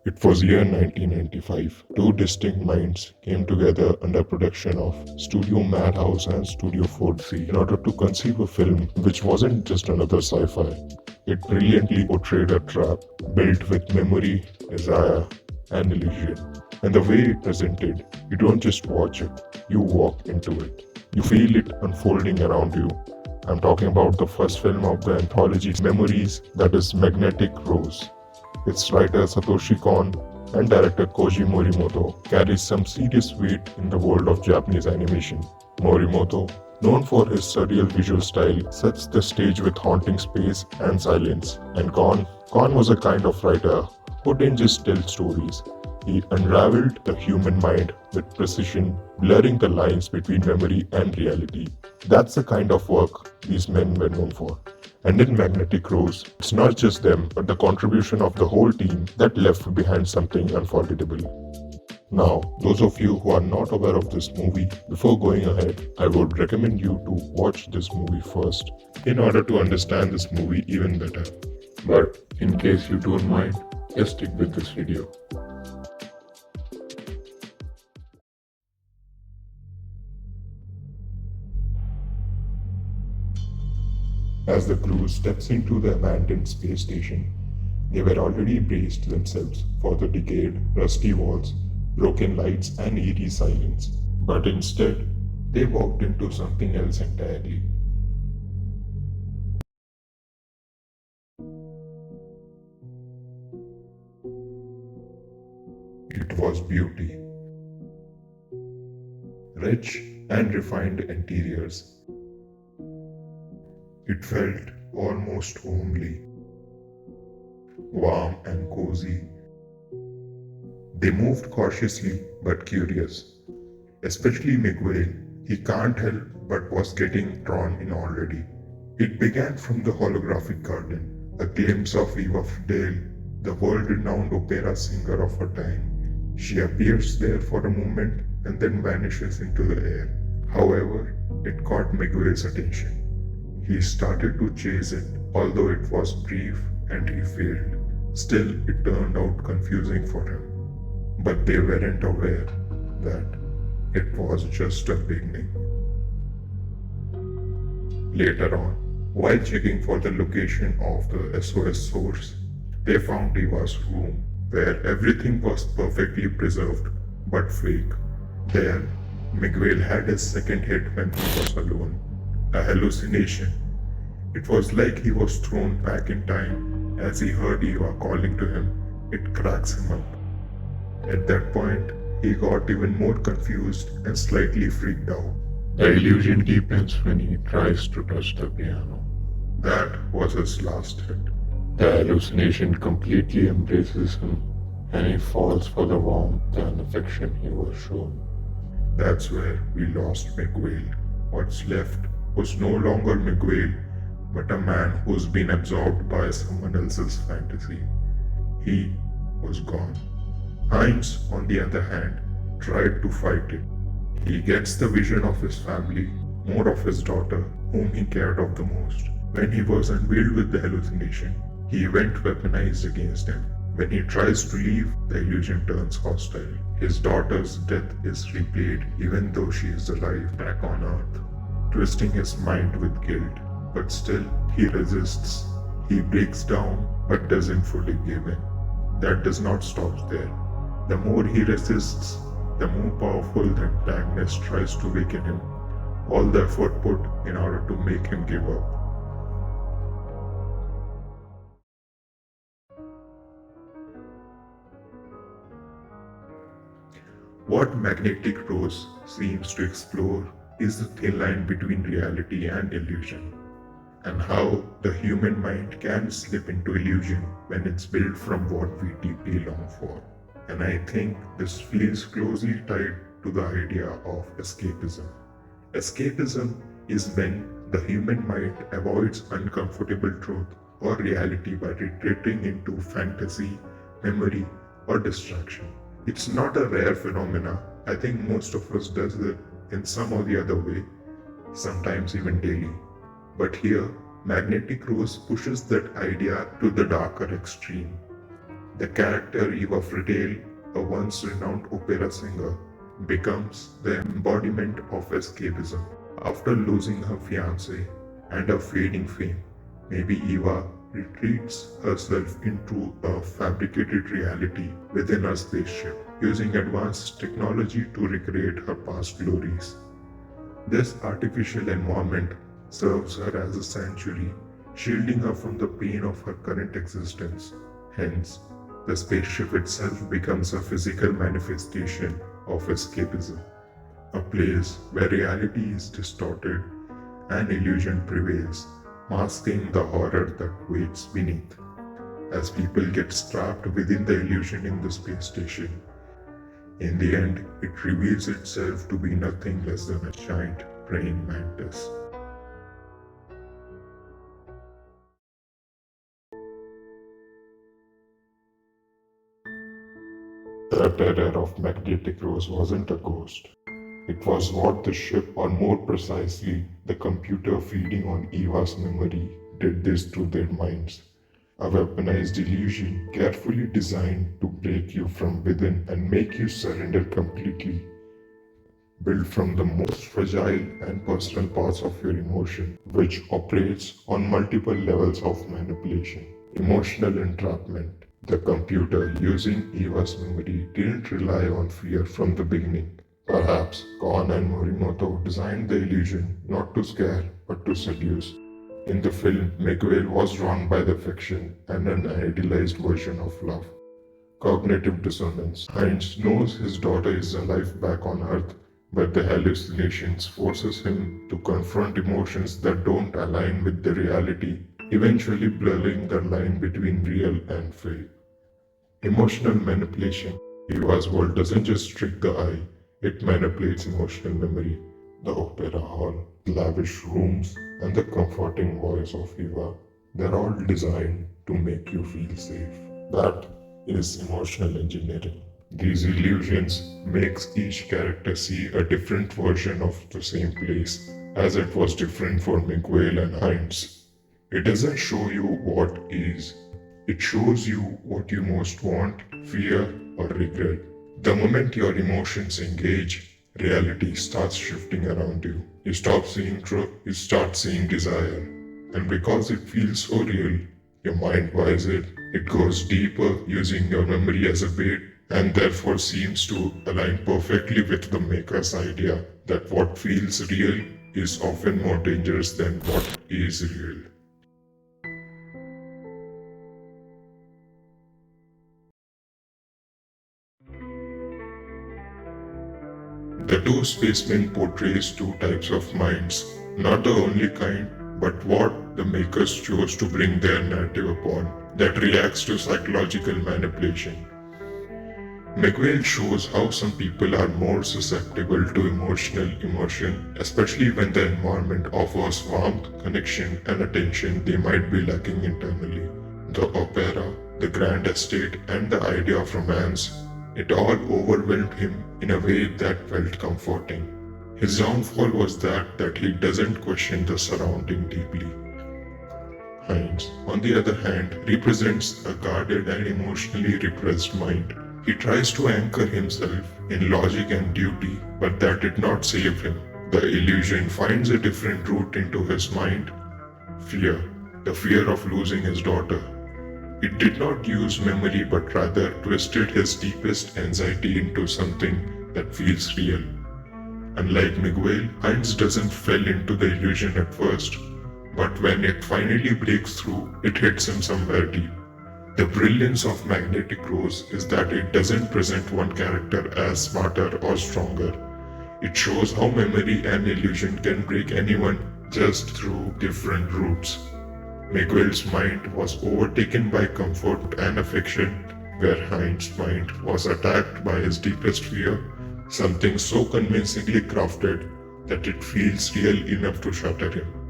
It was year 1995. Two distinct minds came together under production of Studio Madhouse and Studio 4C in order to conceive a film which wasn't just another sci-fi. It brilliantly portrayed a trap built with memory, desire, and illusion. And the way it presented, you don't just watch it, you walk into it. You feel it unfolding around you. I'm talking about the first film of the anthology Memories, that is Magnetic Rose. Its writer Satoshi Kon and director Koji Morimoto carries some serious weight in the world of Japanese animation. Morimoto, known for his surreal visual style, sets the stage with haunting space and silence. And Kon was a kind of writer who didn't just tell stories. He unraveled the human mind with precision, blurring the lines between memory and reality. That's the kind of work these men were known for. And in Magnetic Rose, it's not just them, but the contribution of the whole team that left behind something unforgettable. Now, those of you who are not aware of this movie, before going ahead, I would recommend you to watch this movie first in order to understand this movie even better. But in case you don't mind, just stick with this video. As the crew steps into the abandoned space station, they were already braced themselves for the decayed, rusty walls, broken lights, and eerie silence. But instead, they walked into something else entirely. It was beauty. Rich and refined interiors. It felt almost homely, warm and cozy. They moved cautiously but curious, especially Miguel. He can't help but was getting drawn in already. It began from the holographic garden, a glimpse of Eva Dale, the world-renowned opera singer of her time. She appears there for a moment and then vanishes into the air. However, it caught Miguel's attention. He started to chase it, although it was brief and he failed. Still, it turned out confusing for him. But they weren't aware that it was just a beginning. Later on, while checking for the location of the SOS source, they found Eva's room, where everything was perfectly preserved but fake. There, Miguel had his second hit when he was alone, a hallucination. It was like he was thrown back in time as he heard Eva calling to him. It cracks him up. At that point, he got even more confused and slightly freaked out. The illusion deepens when he tries to touch the piano. That was his last hit. The hallucination completely embraces him and he falls for the warmth and affection he was shown. That's where we lost Miguel. What's left was no longer Miguel, but a man who's been absorbed by someone else's fantasy. He was gone. Heinz, on the other hand, tried to fight it. He gets the vision of his family, more of his daughter, whom he cared of the most. When he was unveiled with the hallucination, he went weaponized against him. When he tries to leave, the illusion turns hostile. His daughter's death is replayed even though she is alive back on Earth, twisting his mind with guilt. But still, he resists. He breaks down but doesn't fully give in. That does not stop there. The more he resists, the more powerful the antagonist tries to weaken him. All the effort put in order to make him give up. What Magnetic Rose seems to explore is the thin line between reality and illusion, and how the human mind can slip into illusion when it's built from what we deeply long for. And I think this feels closely tied to the idea of escapism. Escapism is when the human mind avoids uncomfortable truth or reality by retreating into fantasy, memory, or distraction. It's not a rare phenomena. I think most of us does it in some or the other way, sometimes even daily. But here, Magnetic Rose pushes that idea to the darker extreme. The character Eva Friedel, a once renowned opera singer, becomes the embodiment of escapism. After losing her fiancé and her fading fame, maybe Eva retreats herself into a fabricated reality within a spaceship, using advanced technology to recreate her past glories. This artificial environment serves her as a sanctuary, shielding her from the pain of her current existence. Hence, the spaceship itself becomes a physical manifestation of escapism, a place where reality is distorted and illusion prevails, masking the horror that waits beneath. As people get trapped within the illusion in the space station, in the end, it reveals itself to be nothing less than a giant praying mantis. The terror of Magnetic Rose wasn't a ghost. It was what the ship, or more precisely, the computer feeding on Eva's memory, did this to their minds. A weaponized illusion carefully designed to break you from within and make you surrender completely. Built from the most fragile and personal parts of your emotion, which operates on multiple levels of manipulation. Emotional entrapment. The computer, using Eva's memory, didn't rely on fear from the beginning. Perhaps Khan and Morimoto designed the illusion not to scare but to seduce. In the film, Miguel was drawn by the fiction and an idealized version of love. Cognitive dissonance. Heinz knows his daughter is alive back on Earth, but the hallucinations forces him to confront emotions that don't align with the reality, eventually blurring the line between real and fake. Emotional manipulation. Eva's world doesn't just trick the eye, it manipulates emotional memory. The opera hall, lavish rooms, and the comforting voice of Eva, they're all designed to make you feel safe. That is emotional engineering. These illusions makes each character see a different version of the same place, as it was different for Miguel and Heinz. It doesn't show you what is, it shows you what you most want, fear, or regret. The moment your emotions engage, reality starts shifting around you. You stop seeing truth, you start seeing desire. And because it feels so real, your mind buys it. It goes deeper, using your memory as a bait, and therefore seems to align perfectly with the maker's idea that what feels real is often more dangerous than what is real. The two spacemen portrays two types of minds, not the only kind, but what the makers chose to bring their narrative upon, that reacts to psychological manipulation. Miguel shows how some people are more susceptible to emotional immersion, especially when the environment offers warmth, connection, and attention they might be lacking internally. The opera, the grand estate, and the idea of romance, it all overwhelmed him in a way that felt comforting. His downfall was that he doesn't question the surrounding deeply. Heinz, on the other hand, represents a guarded and emotionally repressed mind. He tries to anchor himself in logic and duty, but that did not save him. The illusion finds a different route into his mind: fear, the fear of losing his daughter. It did not use memory but rather twisted his deepest anxiety into something that feels real. Unlike Miguel, Heinz doesn't fall into the illusion at first, but when it finally breaks through, it hits him somewhere deep. The brilliance of Magnetic Rose is that it doesn't present one character as smarter or stronger. It shows how memory and illusion can break anyone just through different routes. Miguel's mind was overtaken by comfort and affection, where Heinz's mind was attacked by his deepest fear, something so convincingly crafted that it feels real enough to shatter him.